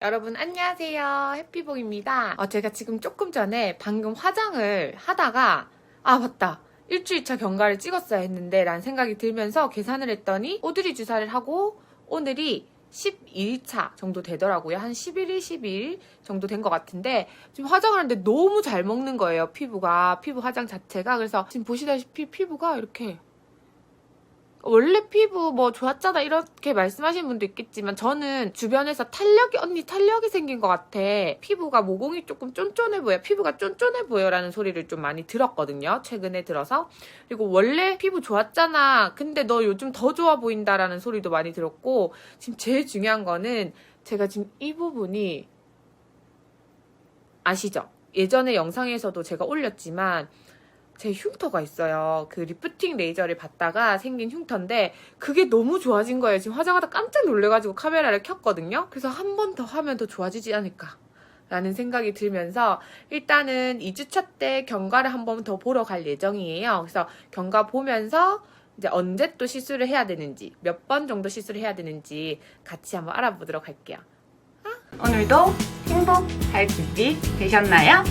여러분 안녕하세요. 해피복입니다. 제가 지금 조금 전에 방금 화장을 하다가 맞다. 일주일차 경과를 찍었어야 했는데 라는 생각이 들면서 계산을 했더니 오드리 주사를 하고 오늘이 11차 정도 되더라고요. 한 11일, 12일 정도 된 것 같은데 지금 화장을 하는데 너무 잘 먹는 거예요. 피부 화장 자체가. 그래서 지금 보시다시피 피부가 이렇게 원래 피부 뭐 좋았잖아 이렇게 말씀하시는 분도 있겠지만 저는 주변에서 언니 탄력이 생긴 것 같아, 피부가 모공이 조금 쫀쫀해 보여, 피부가 쫀쫀해 보여 라는 소리를 좀 많이 들었거든요, 최근에 들어서. 그리고 원래 피부 좋았잖아 근데 너 요즘 더 좋아 보인다 라는 소리도 많이 들었고, 지금 제일 중요한 거는 제가 지금 이 부분이 아시죠? 예전에 영상에서도 제가 올렸지만 제 흉터가 있어요. 그 리프팅 레이저를 받다가 생긴 흉터인데 그게 너무 좋아진 거예요. 지금 화장하다 깜짝 놀래가지고 카메라를 켰거든요. 그래서 한 번 더 하면 더 좋아지지 않을까 라는 생각이 들면서 일단은 2주차 때 경과를 한 번 더 보러 갈 예정이에요. 그래서 경과 보면서 이제 언제 또 시술을 해야 되는지, 몇 번 정도 시술을 해야 되는지 같이 한번 알아보도록 할게요. 오늘도 행복할 준비 되셨나요?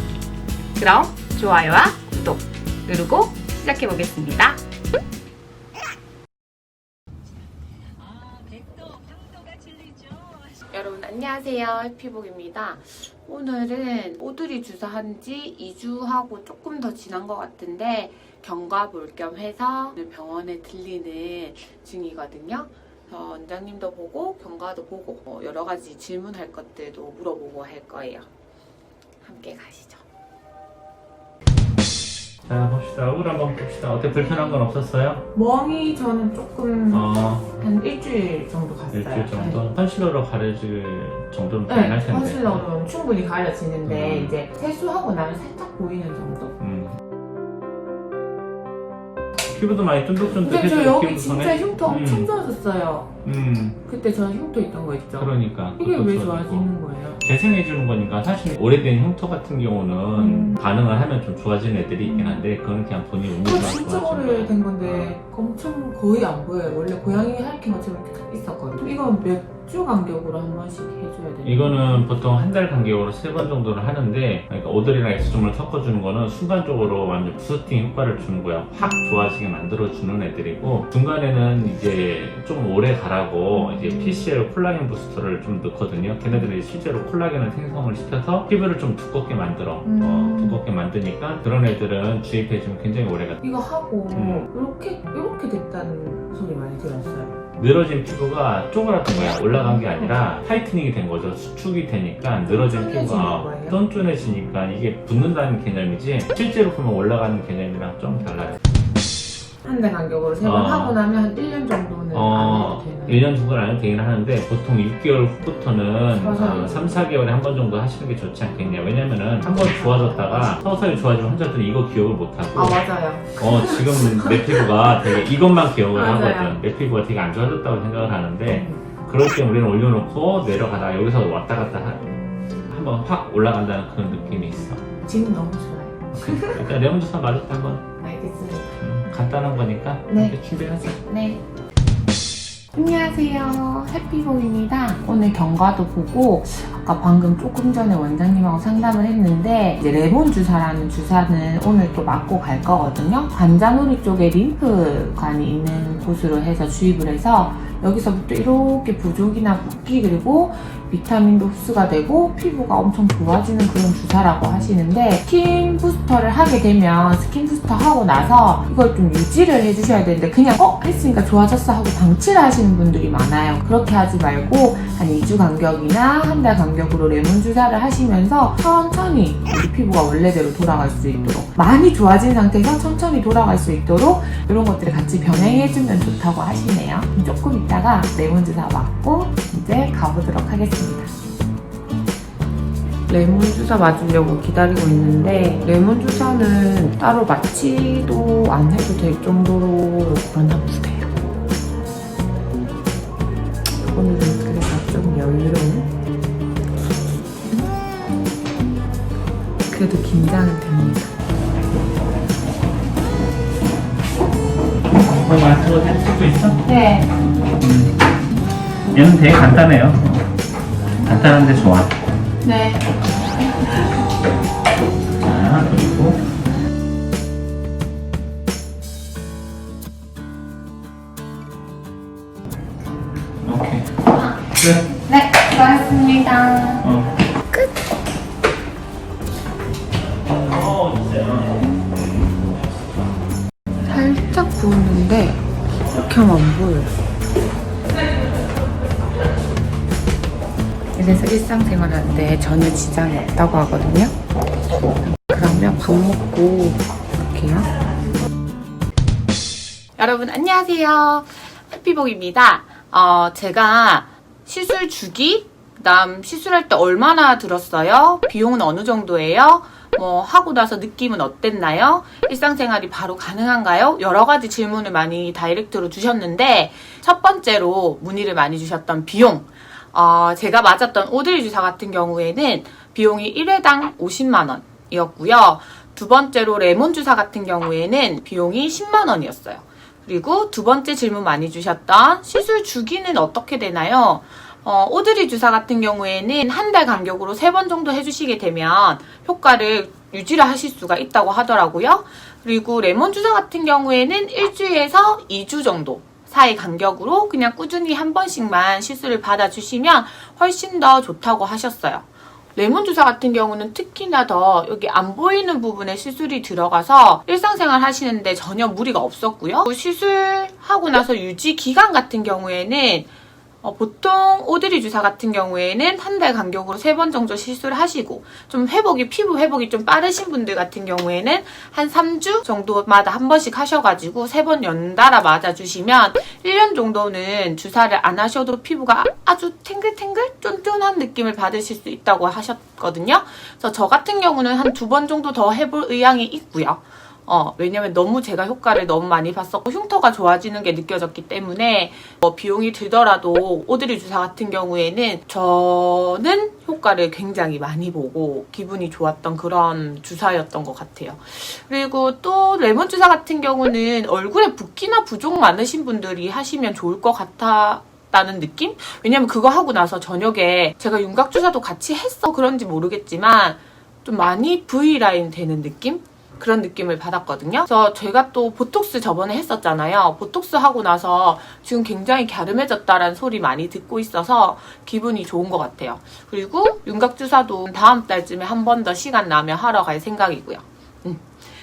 그럼 좋아요와 구독 누르고 시작해보겠습니다. 여러분 안녕하세요. 해피복입니다. 오늘은 오드리 주사한 지 2주하고 조금 더 지난 것 같은데 경과 볼 겸 해서 오늘 병원에 들리는 중이거든요. 원장님도 보고 경과도 보고 여러 가지 질문할 것들도 물어보고 할 거예요. 함께 가시죠. 자, 봅시다. 얼굴 한번 봅시다. 어때, 불편한 건 없었어요? 멍이 저는 조금 한 일주일 정도 갔어요. 일주일 정도? 컨실러로 가려질 정도는 네, 가능할 텐데. 컨실러로 충분히 가려지는데 이제 세수하고 나면 살짝 보이는 정도? 피부도 많이 근데 쫀득쫀득해지고 저 여기 피부 진짜 손에? 흉터 엄청 좋아졌어요. 그때 저 흉터 있던 거 있죠? 그러니까. 이게 그것도 왜 좋아지고. 좋아지는 거예요? 재생해주는 거니까. 사실 오래된 흉터 같은 경우는 반응을 하면 좀 좋아지는 애들이 있긴 한데 그건 그냥 본인 운이 그거 좋아서 진짜 좋아지는 거예요. 오래된 건데 엄청 거의 안 보여요. 원래 고양이 핥힌 것처럼 이렇게 있었거든요. 이건 몇 주 간격으로 한 번씩 해줘야 돼요? 이거는 보통 한 달 간격으로 3번 정도를 하는데, 그러니까 오돌이랑 엑스좀을 섞어주는 거는 순간적으로 완전 부스팅 효과를 주는 거야. 확 좋아지게 만들어주는 애들이고, 중간에는 이제 좀 오래 가라고 이제 PCL 콜라겐 부스터를 좀 넣거든요. 걔네들이 실제로 콜라겐을 생성을 시켜서 피부를 좀 두껍게 만들어. 두껍게 만드니까 그런 애들은 주입해주면 굉장히 오래 가. 이거 하고 이렇게 됐다는 소리 많이 들었어요. 늘어진 피부가 쪼그라든 거야. 올라간 게 아니라 타이트닝이 된 거죠. 수축이 되니까 늘어진 쫀쫀해지는 피부가 거예요? 쫀쫀해지니까 이게 붙는다는 개념이지 실제로 보면 올라가는 개념이랑 좀 달라요. 한 달 간격으로 3번 하고 나면 한 1년 정도는 안 해도 되나요? 1년 정도는 안 해도 되긴 하는데 보통 6개월 후부터는 서서히. 3, 4개월에 한 번 정도 하시는 게 좋지 않겠냐. 왜냐면은 한 번 좋아졌다가 서서히 좋아지면 환자들은 이거 기억을 못하고 맞아요. 지금 내 피부가 되게 이것만 기억을 맞아요. 하거든. 내 피부가 되게 안 좋아졌다고 생각을 하는데 그럴 때 우리는 올려놓고 내려가다가 여기서 왔다 갔다 한번 확 올라간다는 그런 느낌이 있어. 지금 너무 좋아요. 일단 레몬주사 맞을 때 한번 알겠습니다. 간단한 거니까 네. 이렇게 준비하자. 네. 안녕하세요. 해피복입니다. 오늘 경과도 보고 아까 방금 조금 전에 원장님하고 상담을 했는데 이제 레몬 주사라는 주사는 오늘 또 맞고 갈 거거든요. 관자놀이 쪽에 림프관이 있는 곳으로 해서 주입을 해서 여기서부터 이렇게 부종이나 붓기 그리고 비타민도 흡수가 되고 피부가 엄청 좋아지는 그런 주사라고 하시는데, 스킨 부스터를 하게 되면 스킨 부스터 하고 나서 이걸 좀 유지를 해주셔야 되는데 그냥 했으니까 좋아졌어 하고 방치를 하시는 분들이 많아요. 그렇게 하지 말고 한 2주 간격이나 한 달 간격으로 레몬 주사를 하시면서 천천히 우리 피부가 원래대로 돌아갈 수 있도록, 많이 좋아진 상태에서 천천히 돌아갈 수 있도록 이런 것들을 같이 병행해주면 좋다고 하시네요. 조금 있다가 레몬 주사 맞고 이제 가보도록 하겠습니다. 레몬 주사 맞으려고 기다리고 있는데 레몬 주사는 따로 맞지도 안 해도 될 정도로 그런 아프대요. 오늘은 그래서 좀 여유로운, 그래도 긴장은 됩니다. 뭐 같은 거 찍고 있어? 네. 얘는 되게 간단해요. 간단한데 좋아. 네. 자, 그리고 오케이. 끝. 네, 수고하셨습니다. 끝. 진짜. 살짝 부었는데 이렇게 하면 안 보여요. 이래서 일상생활하는데 전혀 지장이 없다고 하거든요. 그러면 밥 먹고 갈게요. 여러분 안녕하세요. 해피복입니다. 제가 시술 주기, 그다음 시술할 때 얼마나 들었어요? 비용은 어느 정도예요? 뭐 하고 나서 느낌은 어땠나요? 일상생활이 바로 가능한가요? 여러 가지 질문을 많이 다이렉트로 주셨는데 첫 번째로 문의를 많이 주셨던 비용. 제가 맞았던 오드리 주사 같은 경우에는 비용이 1회당 50만 원이었고요. 두 번째로 레몬 주사 같은 경우에는 비용이 10만 원이었어요. 그리고 두 번째 질문 많이 주셨던 시술 주기는 어떻게 되나요? 오드리 주사 같은 경우에는 한 달 간격으로 3번 정도 해주시게 되면 효과를 유지를 하실 수가 있다고 하더라고요. 그리고 레몬 주사 같은 경우에는 일주일에서 2주 정도 사이 간격으로 그냥 꾸준히 한 번씩만 시술을 받아주시면 훨씬 더 좋다고 하셨어요. 레몬 주사 같은 경우는 특히나 더 여기 안 보이는 부분에 시술이 들어가서 일상생활 하시는데 전혀 무리가 없었고요. 시술하고 나서 유지 기간 같은 경우에는 보통 오드리 주사 같은 경우에는 한 달 간격으로 3번 정도 시술을 하시고 좀 피부 회복이 좀 빠르신 분들 같은 경우에는 한 3주 정도마다 한 번씩 하셔가지고 3번 연달아 맞아주시면 1년 정도는 주사를 안 하셔도 피부가 아주 탱글탱글 쫀쫀한 느낌을 받으실 수 있다고 하셨거든요. 그래서 저 같은 경우는 한 2번 정도 더 해볼 의향이 있고요. 왜냐면 너무 제가 효과를 너무 많이 봤었고 흉터가 좋아지는 게 느껴졌기 때문에 비용이 들더라도 오드리 주사 같은 경우에는 저는 효과를 굉장히 많이 보고 기분이 좋았던 그런 주사였던 것 같아요. 그리고 또 레몬 주사 같은 경우는 얼굴에 붓기나 부종 많으신 분들이 하시면 좋을 것 같다는 느낌? 왜냐면 그거 하고 나서 저녁에 제가 윤곽 주사도 같이 했어 그런지 모르겠지만 좀 많이 V라인 되는 느낌? 그런 느낌을 받았거든요. 그래서 제가 또 보톡스 저번에 했었잖아요. 보톡스 하고 나서 지금 굉장히 갸름해졌다라는 소리 많이 듣고 있어서 기분이 좋은 것 같아요. 그리고 윤곽 주사도 다음 달쯤에 한 번 더 시간 나면 하러 갈 생각이고요.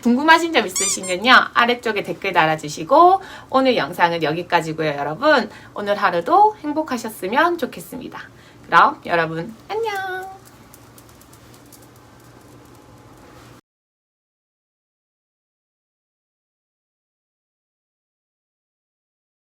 궁금하신 점 있으시면요. 아래쪽에 댓글 달아주시고 오늘 영상은 여기까지고요. 여러분 오늘 하루도 행복하셨으면 좋겠습니다. 그럼 여러분 안녕!